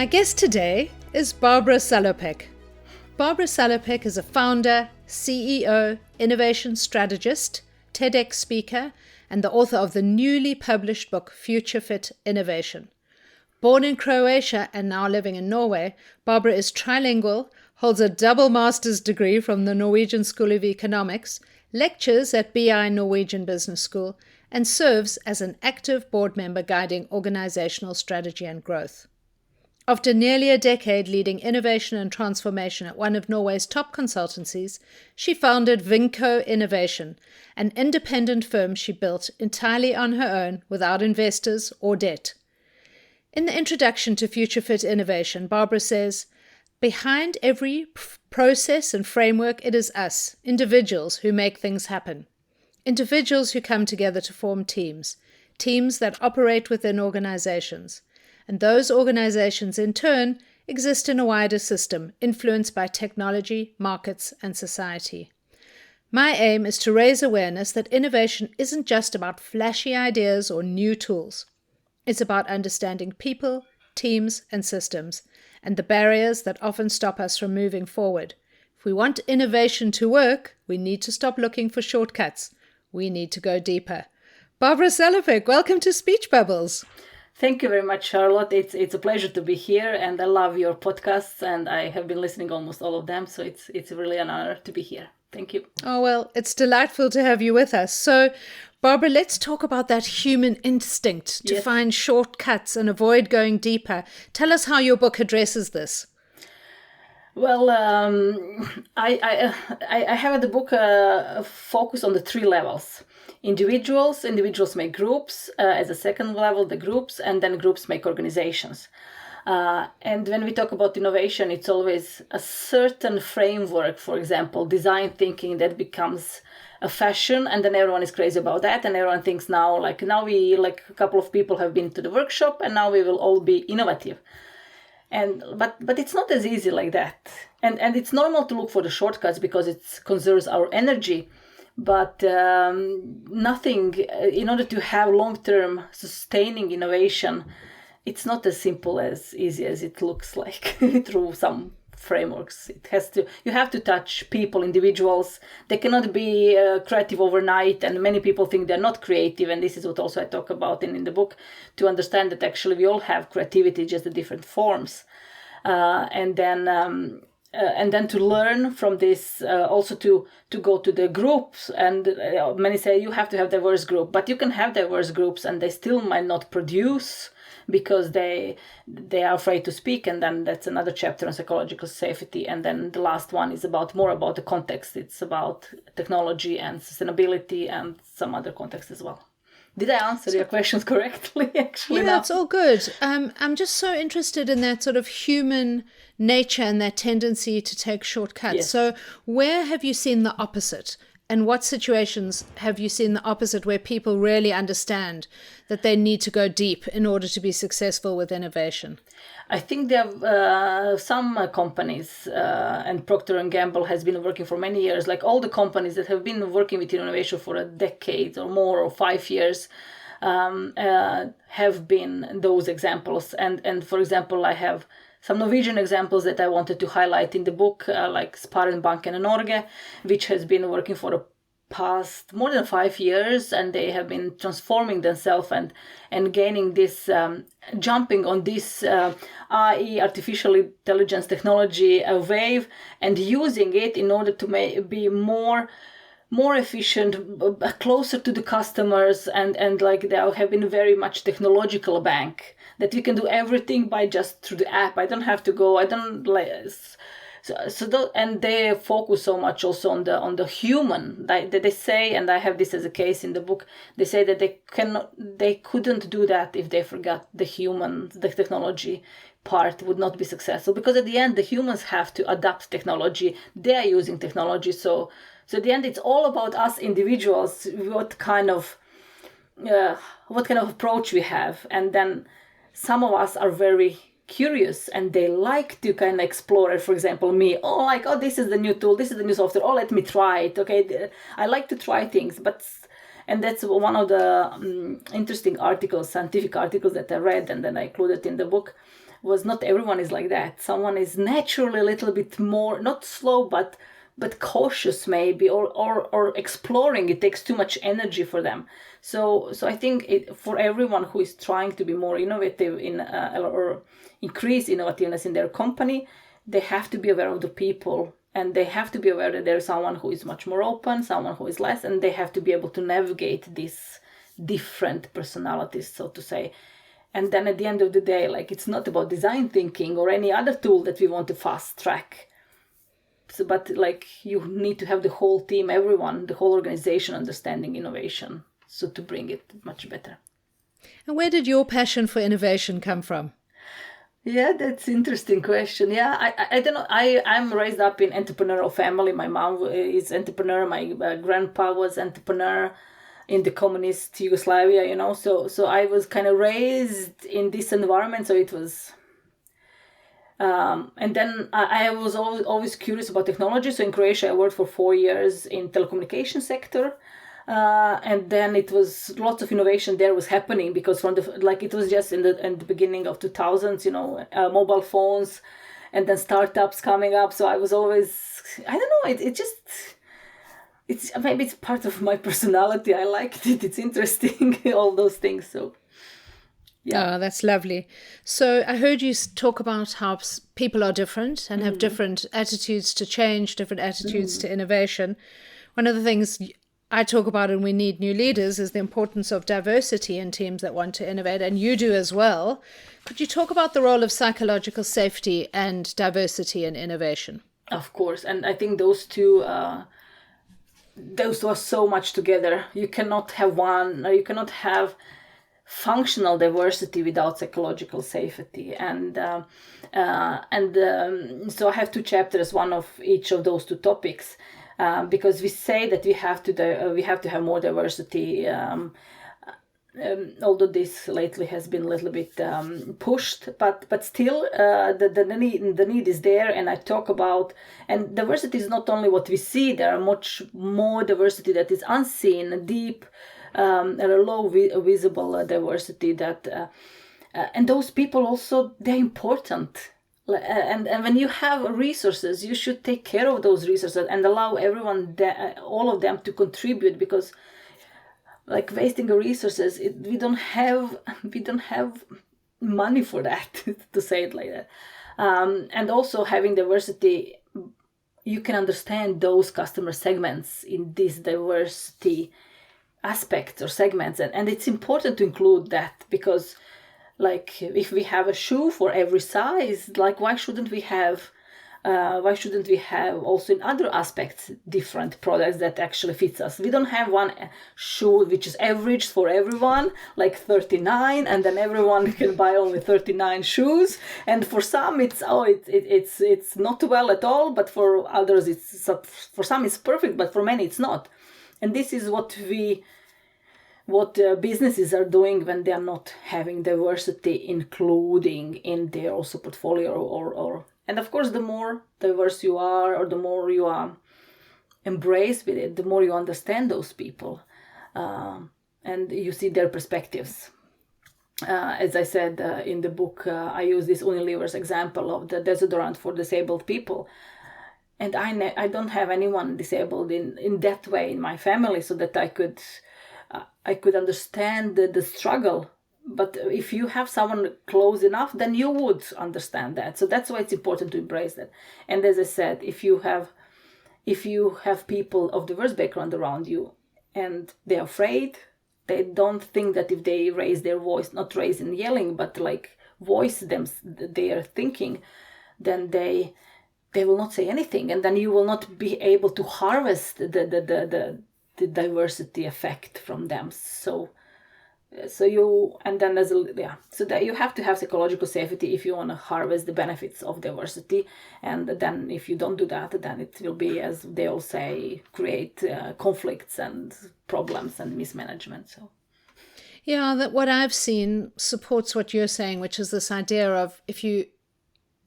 My guest today is Barbara Salopek. Barbara Salopek is a founder, CEO, innovation strategist, TEDx speaker, and the author of the newly published book Future Fit Innovation. Born in Croatia and now living in Norway, Barbara is trilingual, holds a double master's degree from the Norwegian School of Economics, lectures at BI Norwegian Business School, and serves as an active board member guiding organizational strategy and growth. After nearly a decade leading innovation and transformation at one of Norway's top consultancies, she founded Vinco Innovation, an independent firm she built entirely on her own without investors or debt. In the introduction to Future Fit Innovation, Barbara says, "Behind every process and framework, it is us, individuals, who make things happen. Individuals who come together to form teams that operate within organizations. And those organizations, in turn, exist in a wider system, influenced by technology, markets, and society. My aim is to raise awareness that innovation isn't just about flashy ideas or new tools. It's about understanding people, teams, and systems, and the barriers that often stop us from moving forward. If we want innovation to work, we need to stop looking for shortcuts. We need to go deeper." Barbara Salopek, welcome to Speech Bubbles. Thank you very much, Charlotte. It's a pleasure to be here, and I love your podcasts, and I have been listening almost all of them, so it's really an honor to be here. Thank you. Oh, well, it's delightful to have you with us. So, Barbara, let's talk about that human instinct to find shortcuts and avoid going deeper. Tell us how your book addresses this. Well, I have the book focus on the three levels. Individuals make groups, as a second level, the groups, and then groups make organizations. And when we talk about innovation, it's always a certain framework, for example, design thinking that becomes a fashion, and then everyone is crazy about that, and everyone thinks now a couple of people have been to the workshop, and now we will all be innovative. But it's not as easy like that. And it's normal to look for the shortcuts because it conserves our energy. But nothing, in order to have long-term sustaining innovation, it's not as simple as easy as it looks like through some frameworks. You have to touch people, individuals. They cannot be creative overnight, and many people think they're not creative, and this is what also I talk about in the book, to understand that actually we all have creativity, just in different forms. And then to learn from this, also to go to the groups. And many say you have to have diverse group, but you can have diverse groups and they still might not produce because they are afraid to speak. And then that's another chapter on psychological safety. And then the last one is more about the context. It's about technology and sustainability and some other context as well. Did I answer your questions correctly, actually? Yeah, that's all good. I'm just so interested in that sort of human nature and that tendency to take shortcuts. Yes. So where have you seen the opposite? And what situations have you seen the opposite where people really understand that they need to go deep in order to be successful with innovation? I think there are some companies, and Procter & Gamble has been working for many years, like all the companies that have been working with innovation for a decade or more, or 5 years, have been those examples. And for example, I have some Norwegian examples that I wanted to highlight in the book, like Sparebanken Norge, which has been working for the past more than 5 years, and they have been transforming themselves and gaining this, jumping on this AI, artificial intelligence technology wave, and using it in order to be more efficient, closer to the customers, and like they have been very much technological bank, that we can do everything by just through the app. I don't have to go. I don't like. And they focus so much also on the human. They say, and I have this as a case in the book. They say that they couldn't do that if they forgot the human, the technology part would not be successful, because at the end the humans have to adapt technology. They are using technology, so at the end it's all about us individuals. What kind of approach we have, and then some of us are very curious and they like to kind of explore it. For example, me, this is the new tool, this is the new software, let me try it. Okay, I like to try things, and that's one of the interesting articles, scientific articles that I read and then I included in the book, was not everyone is like that. Someone is naturally a little bit more, not slow, but cautious maybe, or exploring. It takes too much energy for them. So I think for everyone who is trying to be more innovative or increase innovativeness in their company, they have to be aware of the people, and they have to be aware that there's someone who is much more open, someone who is less, and they have to be able to navigate these different personalities, so to say. And then at the end of the day, like, it's not about design thinking or any other tool that we want to fast track. So, but like, you need to have the whole team, everyone, the whole organization understanding innovation, so to bring it much better. And where did your passion for innovation come from? Yeah, that's an interesting question. Yeah, I don't know. I'm raised up in entrepreneurial family. My mom is entrepreneur. My grandpa was entrepreneur in the communist Yugoslavia, So I was kind of raised in this environment. So it was... and then I was always curious about technology. So in Croatia, I worked for 4 years in telecommunication sector. And then it was lots of innovation there was happening, because it was just in the beginning of 2000s, mobile phones, and then startups coming up. So I was always, I don't know, it's maybe it's part of my personality. I liked it. It's interesting, all those things. So yeah. Oh, that's lovely. So I heard you talk about how people are different and have different attitudes to change, different attitudes to innovation. One of the things I talk about, and we need new leaders, is the importance of diversity in teams that want to innovate, and you do as well. Could you talk about the role of psychological safety and diversity in innovation? Of course, and I think those two are so much together. You cannot have one, or you cannot have functional diversity without psychological safety. And so I have 2 chapters, one of each of those 2 topics. Because we say that we have to have more diversity, although this lately has been a little bit pushed, but still the need is there. And I talk about, and diversity is not only what we see. There are much more diversity that is unseen, deep, and a low visible diversity that, and those people also, they're important. And when you have resources, you should take care of those resources and allow everyone, all of them, to contribute, because like wasting the resources, we don't have money for that, to say it like that. And also having diversity, you can understand those customer segments in these diversity aspects or segments, and it's important to include that, because like, if we have a shoe for every size, like, why shouldn't we have also in other aspects different products that actually fits us? We don't have one shoe which is average for everyone, like 39, and then everyone can buy only 39 shoes. And for some it's not well at all, but for others for some it's perfect, but for many it's not. And this is what businesses are doing when they are not having diversity including in their also portfolio or and of course, the more diverse you are, or the more you are embraced with it, the more you understand those people, and you see their perspectives. As I said in the book, I use this Unilever's example of the desodorant for disabled people. And I don't have anyone disabled in that way in my family, so that I could understand the struggle. But if you have someone close enough, then you would understand that. So that's why it's important to embrace that. And as I said, if you have people of diverse background around you and they're afraid, they don't think that if they raise their voice, not raise in yelling, but like voice them their thinking, then they will not say anything, and then you will not be able to harvest the diversity effect from them. So that you have to have psychological safety if you want to harvest the benefits of diversity. And then if you don't do that, then it will be, as they all say, create conflicts and problems and mismanagement. So yeah, that what I've seen supports what you're saying, which is this idea of if you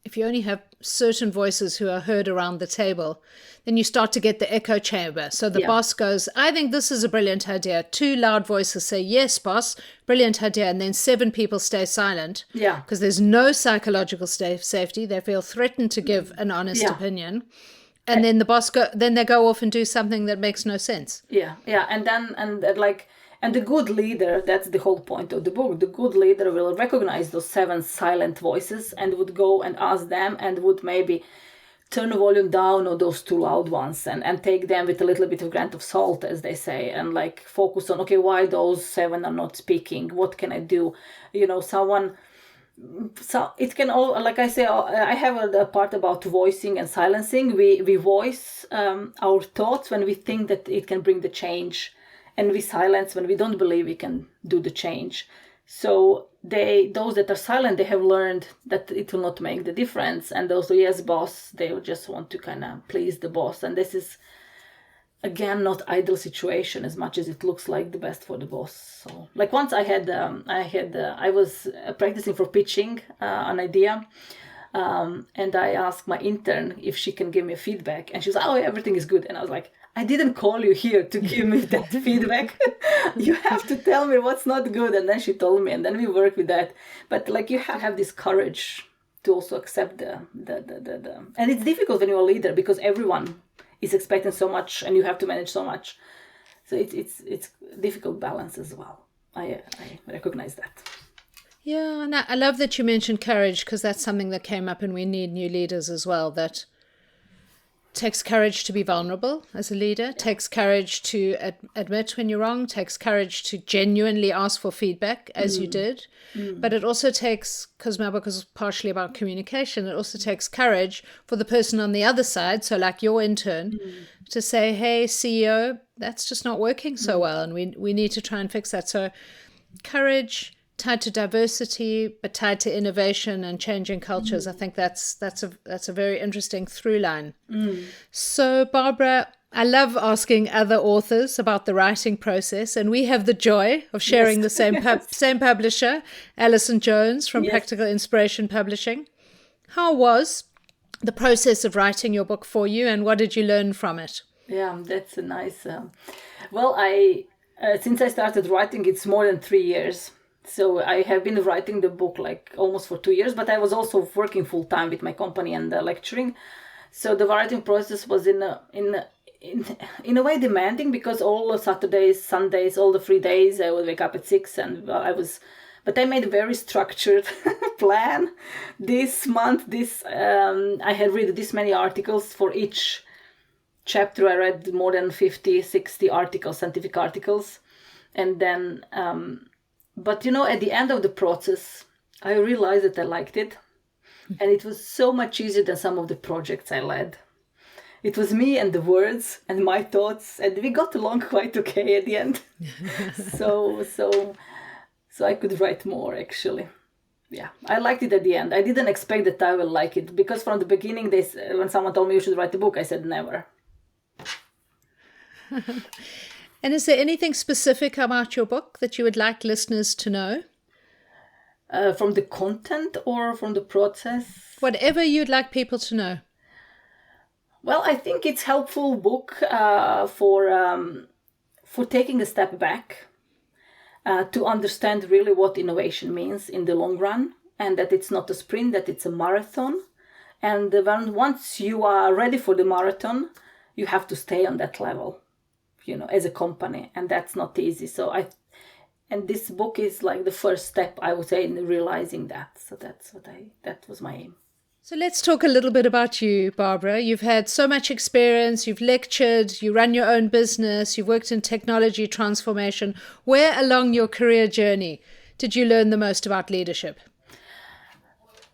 if you only have certain voices who are heard around the table, then you start to get the echo chamber. So the boss goes, I think this is a brilliant idea. 2 loud voices say, yes, boss, brilliant idea. And then 7 people stay silent. Yeah. Because there's no psychological safety. They feel threatened to give an honest opinion. And then the boss they go off and do something that makes no sense. Yeah. And the good leader, that's the whole point of the book. The good leader will recognize those 7 silent voices and would go and ask them and would maybe turn the volume down on those 2 loud ones and take them with a little bit of grain of salt, as they say, and like focus on, okay, why those 7 are not speaking? What can I do? So it can all, like I say, I have a part about voicing and silencing. We voice our thoughts when we think that it can bring the change. And we silence when we don't believe we can do the change. So those that are silent, they have learned that it will not make the difference. And those, yes, boss, they just want to kind of please the boss. And this is, again, not ideal situation as much as it looks like the best for the boss. So, like once I was practicing for pitching an idea. And I asked my intern if she can give me feedback. And she was like, oh, everything is good. And I was like, I didn't call you here to give me that feedback. You have to tell me what's not good. And then she told me, and then we worked with that. But like you have this courage to also accept the and it's difficult when you're a leader because everyone is expecting so much and you have to manage so much. So it's difficult balance as well. I recognize that. Yeah, and I love that you mentioned courage because that's something that came up and we need new leaders as well. That takes courage to be vulnerable as a leader, takes courage to admit when you're wrong, takes courage to genuinely ask for feedback as you did. But it also takes, because my book is partially about communication, it also takes courage for the person on the other side, so like your intern, to say, hey, CEO, that's just not working so well and we need to try and fix that. So courage tied to diversity, but tied to innovation and changing cultures. I think that's a very interesting through line. So, Barbara, I love asking other authors about the writing process, and we have the joy of sharing the same same publisher, Alison Jones from Practical Inspiration Publishing. How was the process of writing your book for you, and what did you learn from it? Yeah, that's a nice. Well, since I started writing, it's more than 3 years. So I have been writing the book like almost for 2 years, but I was also working full time with my company and lecturing. So the writing process was in a way demanding because all Saturdays, Sundays, all the free days, I would wake up at 6 and but I made a very structured plan. This month, I had read this many articles for each chapter. I read more than 50, 60 articles, scientific articles. And then, but at the end of the process, I realized that I liked it. And it was so much easier than some of the projects I led. It was me and the words and my thoughts, and we got along quite okay at the end. So I could write more, actually. Yeah, I liked it at the end. I didn't expect that I will like it, because from the beginning, when someone told me you should write a book, I said never. And is there anything specific about your book that you would like listeners to know? From the content or from the process? Whatever you'd like people to know. Well, I think it's a helpful book for taking a step back, to understand really what innovation means in the long run, and that it's not a sprint, that it's a marathon. And once you are ready for the marathon, you have to stay on that level, as a company, and that's not easy. And this book is like the first step, I would say, in realizing that. So that was my aim. So let's talk a little bit about you, Barbara. You've had so much experience, you've lectured, you run your own business, you've worked in technology transformation. Where along your career journey did you learn the most about leadership?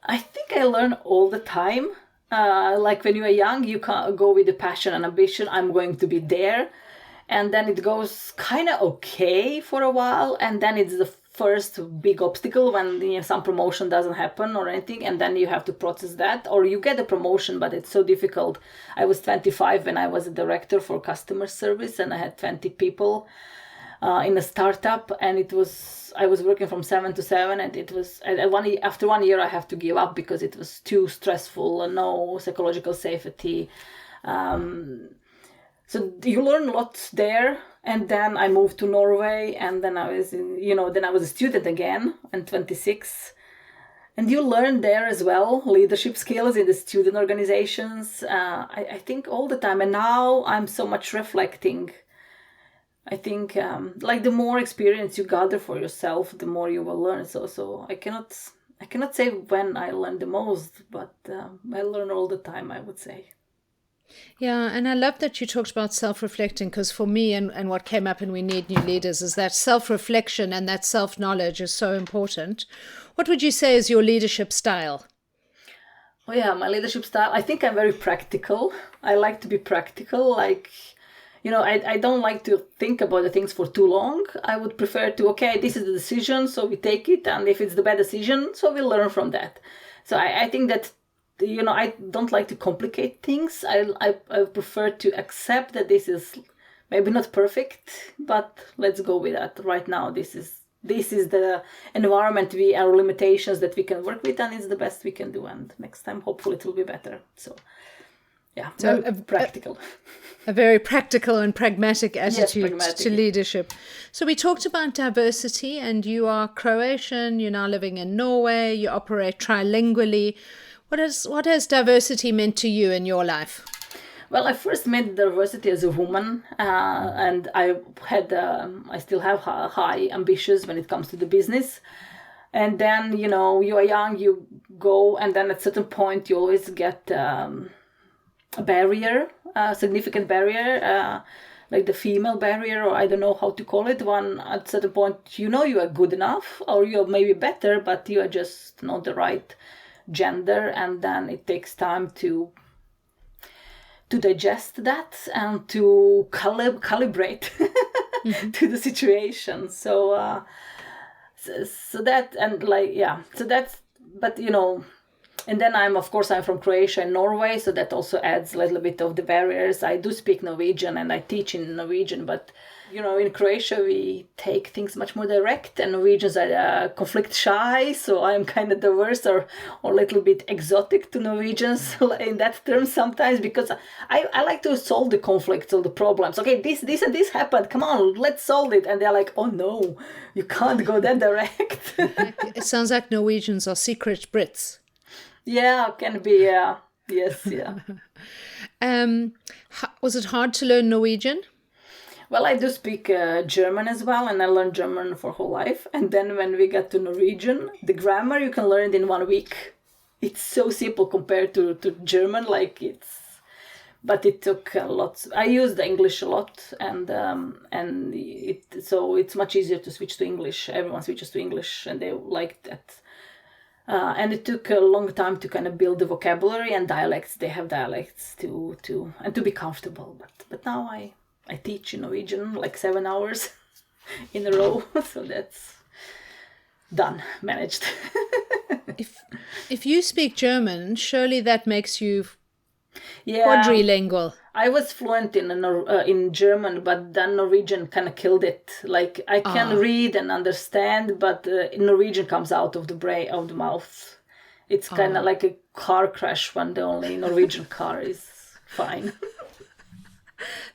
I think I learn all the time. Like when you are young, you can't go with the passion and ambition, I'm going to be there. And then it goes kind of okay for a while. And then it's the first big obstacle when some promotion doesn't happen or anything. And then you have to process that. Or you get a promotion, but it's so difficult. I was 25 when I was a director for customer service and I had 20 people in a startup, and I was working from 7 to 7, and it was after 1 year I have to give up because it was too stressful and no psychological safety. So you learn a lot there, and then I moved to Norway, and then I was a student again, and 26. And you learn there as well leadership skills in the student organizations. I think all the time, and now I'm so much reflecting. I think like the more experience you gather for yourself, the more you will learn. So I cannot say when I learn the most, but I learn all the time, I would say. Yeah, and I love that you talked about self-reflecting, because for me and what came up in We Need New Leaders is that self-reflection and that self-knowledge is so important. What would you say is your leadership style? Oh yeah, my leadership style, I think I'm very practical. I like to be practical. Like, I don't like to think about the things for too long. I would prefer to, okay, this is the decision, so we take it. And if it's the bad decision, so we learn from that. So I think that, I don't like to complicate things. I prefer to accept that this is maybe not perfect, but let's go with that. Right now, this is the environment, our limitations that we can work with, and it's the best we can do. And next time, hopefully, it will be better. So, yeah, so practical. A very practical and pragmatic attitude to leadership. So we talked about diversity, and you are Croatian, you're now living in Norway, you operate trilingually. What has diversity meant to you in your life? Well, I first met diversity as a woman, and I still have high ambitions when it comes to the business. And then, you are young, you go, and then at a certain point you always get a barrier, a significant barrier, like the female barrier, or I don't know how to call it. One at a certain point, you are good enough, or you're maybe better, but you are just not the right gender, and then it takes time to digest that and to calibrate to the situation. So that, and like, yeah, so that's, but and then I'm from Croatia and Norway, so that also adds a little bit of the barriers. I do speak Norwegian and I teach in Norwegian, but in Croatia we take things much more direct, and Norwegians are conflict shy, so I'm kind of diverse or a little bit exotic to Norwegians in that term sometimes, because I like to solve the conflicts or the problems. Okay, this and this happened, come on, let's solve it. And they're like, oh no, you can't go that direct. It sounds like Norwegians are secret Brits. Yeah, can be, yeah. Yes, yeah. Was it hard to learn Norwegian? Well, I do speak German as well, and I learned German for whole life. And then when we got to Norwegian, the grammar you can learn it in 1 week. It's so simple compared to German, but it took a lot. I used English a lot, and it's much easier to switch to English. Everyone switches to English, and they like that. And it took a long time to kind of build the vocabulary and dialects. They have dialects to be comfortable. But now I teach in Norwegian like 7 hours in a row, so that's done, managed. If you speak German, surely that makes you quadrilingual. I was fluent in German, but then Norwegian kind of killed it. Like I can read and understand, but Norwegian comes out of the mouth. It's kind of like a car crash when the only Norwegian car is fine.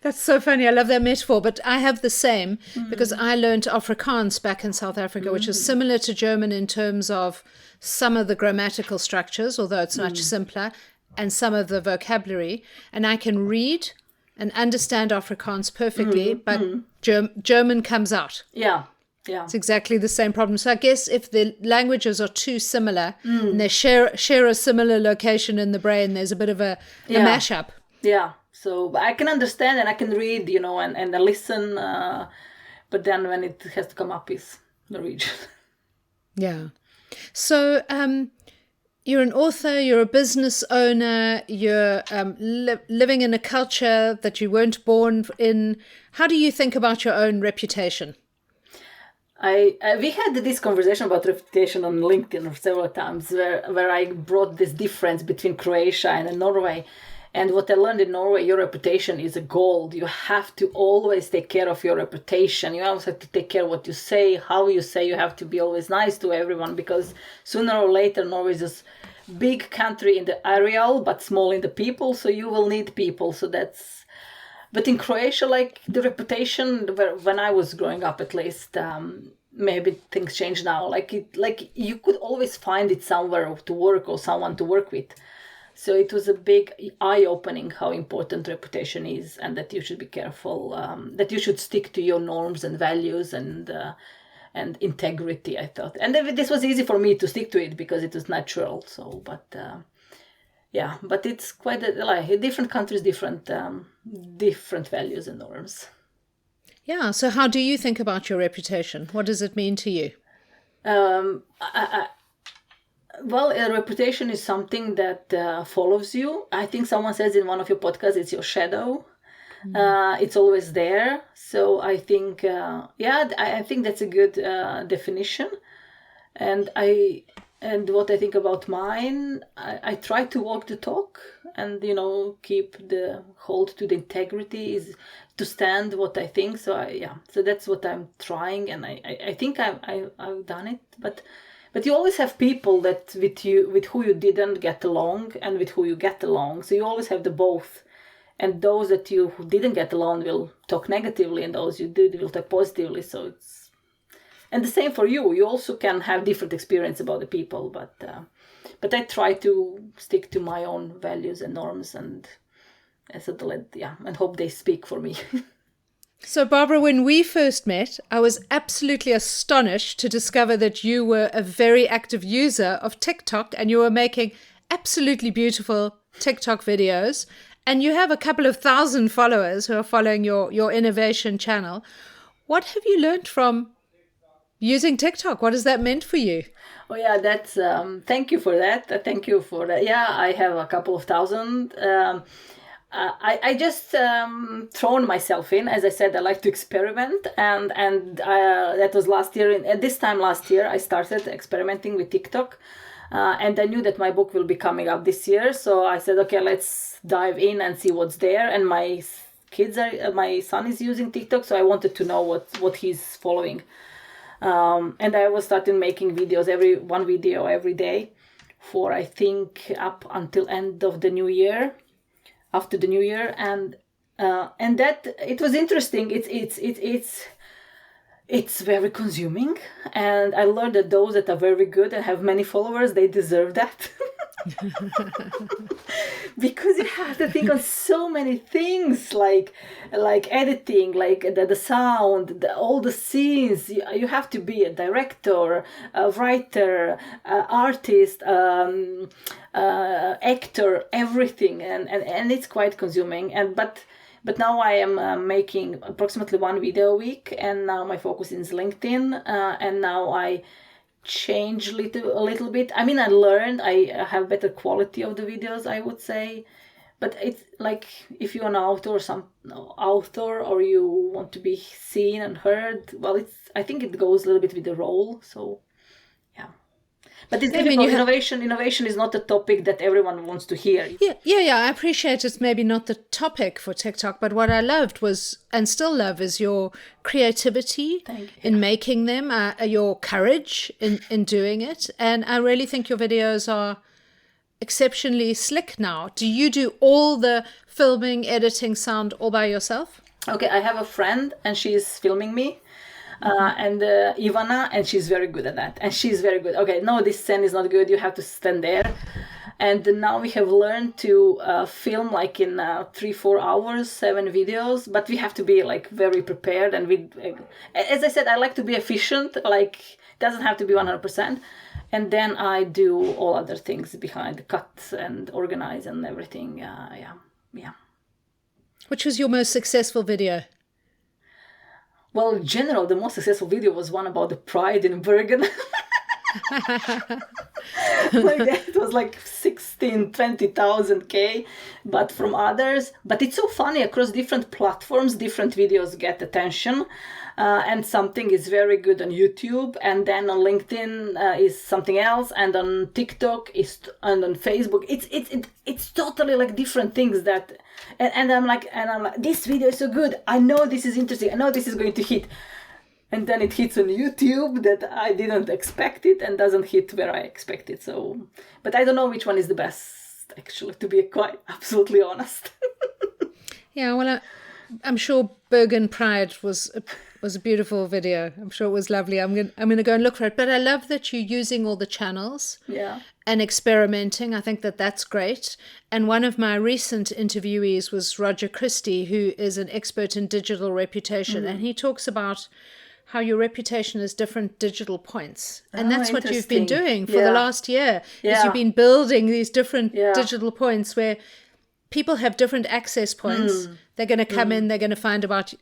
That's so funny. I love that metaphor, but I have the same because I learned Afrikaans back in South Africa, which is similar to German in terms of some of the grammatical structures, although it's much simpler, and some of the vocabulary. And I can read and understand Afrikaans perfectly, but German comes out. Yeah. Yeah. It's exactly the same problem. So I guess if the languages are too similar and they share a similar location in the brain, there's a bit of a mashup. Yeah. So I can understand and I can read, and I listen. But then when it has to come up is Norwegian. Yeah. So you're an author, you're a business owner, you're living in a culture that you weren't born in. How do you think about your own reputation? We had this conversation about reputation on LinkedIn several times where I brought this difference between Croatia and Norway. And what I learned in Norway, your reputation is a gold. You have to always take care of your reputation. You always have to take care of what you say, how you say. You have to be always nice to everyone, because sooner or later, Norway is this big country in the areal, but small in the people. So you will need people. So that's... But in Croatia, like the reputation, when I was growing up at least, maybe things change now. Like you could always find it somewhere to work or someone to work with. So it was a big eye-opening how important reputation is, and that you should be careful, that you should stick to your norms and values and integrity, I thought. And this was easy for me to stick to it because it was natural. So, but but it's quite like different countries, different values and norms. Yeah. So how do you think about your reputation? What does it mean to you? Well, a reputation is something that follows you. I think someone says in one of your podcasts, it's your shadow. It's always there. So I think, I think that's a good definition. And what I think about mine, I try to walk the talk and, hold to the integrity, is to stand what I think. So so that's what I'm trying. And I think I've done it, But you always have people that with who you didn't get along and with who you get along. So you always have the both. And those that you didn't get along will talk negatively, and those you did will talk positively. So it's... And the same for you. You also can have different experience about the people. But I try to stick to my own values and norms and hope they speak for me. So, Barbara, when we first met, I was absolutely astonished to discover that you were a very active user of TikTok, and you were making absolutely beautiful TikTok videos. And you have a couple of thousand followers who are following your innovation channel. What have you learned from using TikTok? What has that meant for you? Oh, yeah, that's... thank you for that. Thank you for that. Yeah, I have a couple of thousand. I just thrown myself in. As I said, I like to experiment, and that was last year. At this time last year, I started experimenting with TikTok, and I knew that my book will be coming up this year. So I said, okay, let's dive in and see what's there. And my son is using TikTok, so I wanted to know what he's following, and I was starting making videos, one video every day, for I think up until end of the new year. After the new year, and that it was interesting. It's very consuming, and I learned that those that are very good and have many followers, they deserve that. Because you have to think on so many things, like editing, like the sound, all the scenes. You have to be a director, a writer, artist, actor, everything, and it's quite consuming. But now I am making approximately one video a week, and now my focus is LinkedIn, and now I change a little bit. I mean, I learned, I have better quality of the videos, I would say. But it's like, if you're an author or you want to be seen and heard, well, I think it goes a little bit with the role. So yeah. But it's difficult. Innovation is not a topic that everyone wants to hear. Yeah. I appreciate it's maybe not the topic for TikTok, but what I loved was, and still love, is your creativity in making them, your courage in doing it. And I really think your videos are exceptionally slick now. Do you do all the filming, editing, sound all by yourself? Okay, I have a friend and she's filming me. And Ivana, and she's very good at that. And she's very good. Okay, no, this scene is not good. You have to stand there. And now we have learned to film like in 3-4 hours, 7 videos. But we have to be like very prepared. And as I said, I like to be efficient. Like, it doesn't have to be 100%. And then I do all other things behind the cuts and organize and everything. Yeah. Which was your most successful video? Well, in general, the most successful video was one about the Pride in Bergen. Like that, it was like 20,000 K, but from others. But it's so funny, across different platforms, different videos get attention. and something is very good on YouTube, and then on LinkedIn is something else, and on TikTok and on Facebook it's totally like different things that, and I'm like, this video is so good, I know this is interesting, I know this is going to hit, and then it hits on YouTube that I didn't expect it and doesn't hit where I expected. So, but I don't know which one is the best, actually, to be quite absolutely honest. Yeah, well, I'm sure Bergen Pride was a beautiful video. I'm sure it was lovely. I'm gonna go and look for it. But I love that you're using all the channels, and experimenting. I think that's great. And one of my recent interviewees was Roger Christie, who is an expert in digital reputation, and he talks about how your reputation is different digital points. And that's what you've been doing for the last year. Is you've been building these different digital points where people have different access points. They're going to come in, they're going to find out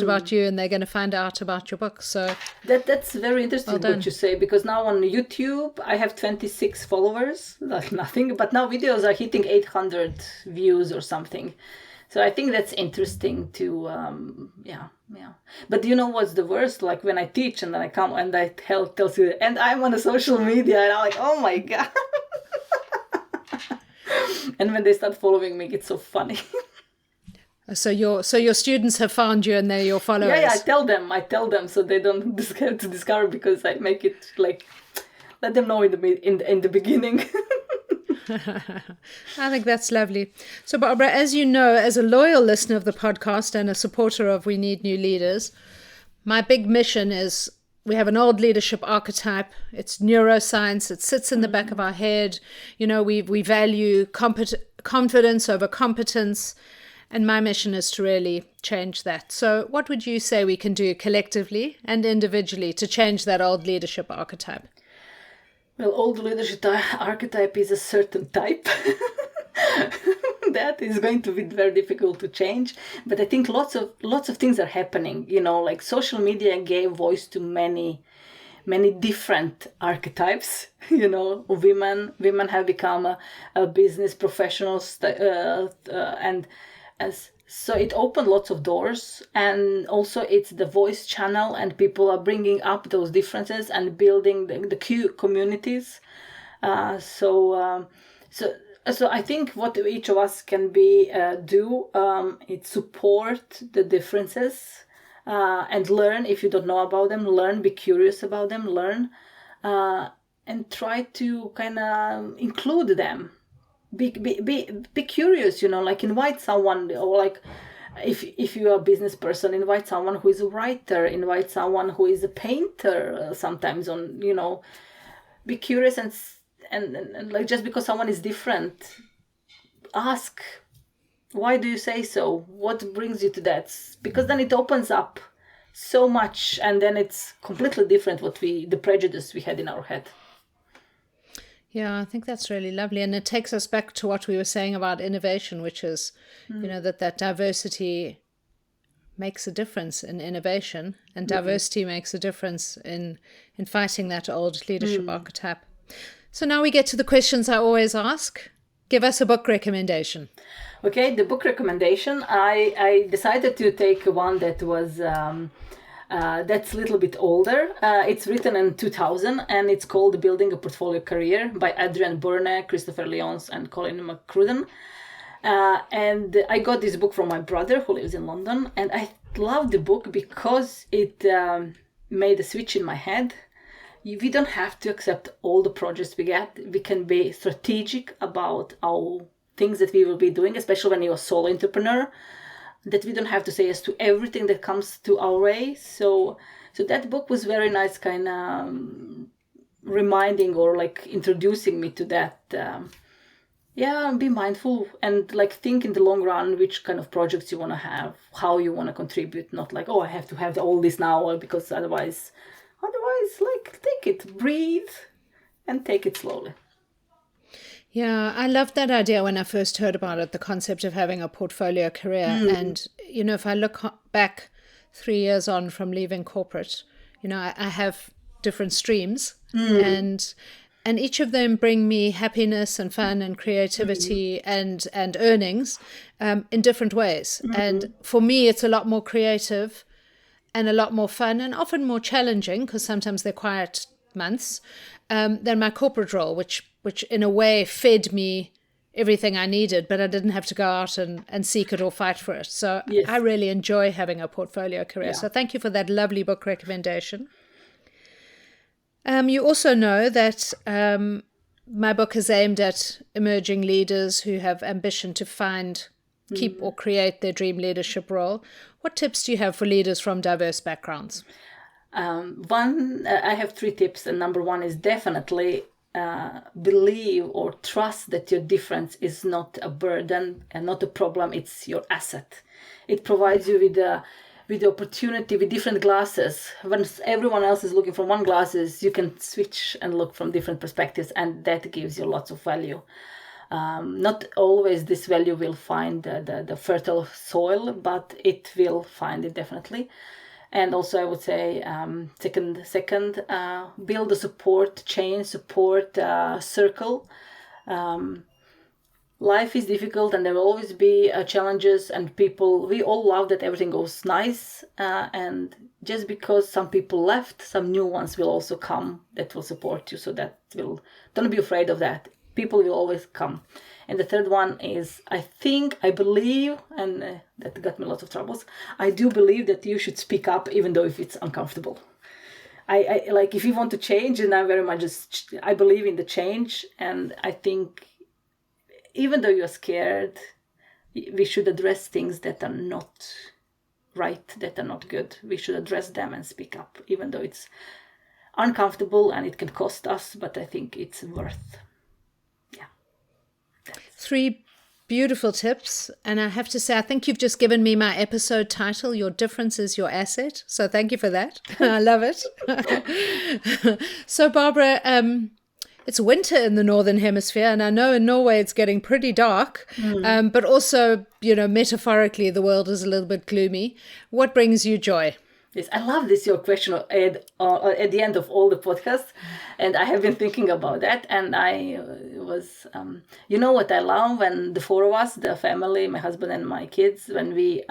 about you, and they're going to find out about your book. So that's very interesting what you say, because now on YouTube I have 26 followers, like nothing, but now videos are hitting 800 views or something. So I think that's interesting to, But you know what's the worst? Like when I teach and then I come and I tell you, and I'm on the social media, and I'm like, oh my God. And when they start following me, it's so funny. So your students have found you and they're your followers. Yeah, I tell them so they don't have to discover, because I make it like, let them know in the beginning. I think that's lovely. So Barbara, as you know, as a loyal listener of the podcast and a supporter of We Need New Leaders, my big mission is, we have an old leadership archetype. It's neuroscience. It sits in the back of our head. You know, we value confidence over competence. And my mission is to really change that. So what would you say we can do collectively and individually to change that old leadership archetype? Well, old leadership archetype is a certain type. That is going to be very difficult to change. But I think lots of things are happening. You know, like social media gave voice to many different archetypes. You know, women have become a business professionals, so it opened lots of doors, and also it's the voice channel, and people are bringing up those differences and building the communities. So I think what each of us can do is support the differences and learn. If you don't know about them, learn. Be curious about them. Learn and try to kind of include them. Be curious, you know, like invite someone, or like if you're a business person, invite someone who is a writer, invite someone who is a painter sometimes, on, you know, be curious and like, just because someone is different, ask, why do you say so? What brings you to that? Because then it opens up so much, and then it's completely different the prejudice we had in our head. Yeah, I think that's really lovely. And it takes us back to what we were saying about innovation, which is, you know, that diversity makes a difference in innovation, and diversity makes a difference in fighting that old leadership archetype. So now we get to the questions I always ask. Give us a book recommendation. Okay, the book recommendation, I decided to take one that was... that's a little bit older. It's written in 2000, and it's called Building a Portfolio Career by Adrian Bourne, Christopher Lyons, and Colin McCrudden. And I got this book from my brother who lives in London, and I love the book because it made a switch in my head. We don't have to accept all the projects we get. We can be strategic about our things that we will be doing, especially when you're a solo entrepreneur, that we don't have to say yes to everything that comes to our way. So that book was very nice, kind of reminding or like introducing me to that. Be mindful and like think in the long run which kind of projects you want to have, how you want to contribute. Not like, oh, I have to have all this now, because otherwise, like, take it, breathe, and take it slowly. Yeah, I loved that idea when I first heard about it, the concept of having a portfolio career. And, you know, if I look back 3 years on from leaving corporate, you know, I have different streams and each of them bring me happiness and fun and creativity and earnings in different ways. And for me, it's a lot more creative and a lot more fun and often more challenging, because sometimes they're quiet months, than my corporate role, which in a way fed me everything I needed, but I didn't have to go out and seek it or fight for it. So Yes. I really enjoy having a portfolio career. Yeah. So thank you for that lovely book recommendation. You also know that my book is aimed at emerging leaders who have ambition to find, keep or create their dream leadership role. What tips do you have for leaders from diverse backgrounds? I have 3 tips, and number 1 is definitely believe or trust that your difference is not a burden and not a problem, it's your asset. It provides you with the opportunity, with different glasses. When everyone else is looking from one glasses, you can switch and look from different perspectives, and that gives you lots of value. Not always this value will find the fertile soil, but it will find it definitely. And also I would say, second, build a support chain, support circle. Life is difficult and there will always be challenges, and we all love that everything goes nice. And just because some people left, some new ones will also come that will support you. So don't be afraid of that. People will always come. And the third one is, I believe, and that got me lots of troubles, I do believe that you should speak up even though if it's uncomfortable. I like, if you want to change, and I'm very much I believe in the change, and I think even though you're scared, we should address things that are not right, that are not good. We should address them and speak up, even though it's uncomfortable and it can cost us, but I think it's worth. 3 beautiful tips. And I have to say, I think you've just given me my episode title, Your Difference is Your Asset. So thank you for that. I love it. So Barbara, it's winter in the Northern Hemisphere, and I know in Norway it's getting pretty dark, but also, metaphorically, the world is a little bit gloomy. What brings you joy? Yes, I love this, your question at the end of all the podcasts. And I have been thinking about that. And I was, what I love when the 4 of us, the family, my husband and my kids, when we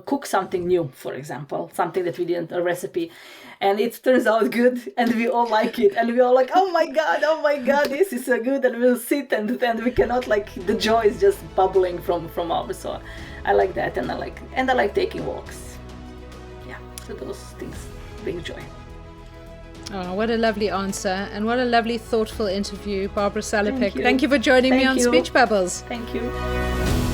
cook something new, for example, something that we didn't, a recipe, and it turns out good and we all like it. And we all like, oh my God, this is so good. And we'll sit and we cannot, the joy is just bubbling from our soul. I like that. And I like taking walks. So those things bring joy. Oh, what a lovely answer, and what a lovely, thoughtful interview, Barbara Salopek. Thank you for joining me on Speech Bubbles. Thank you.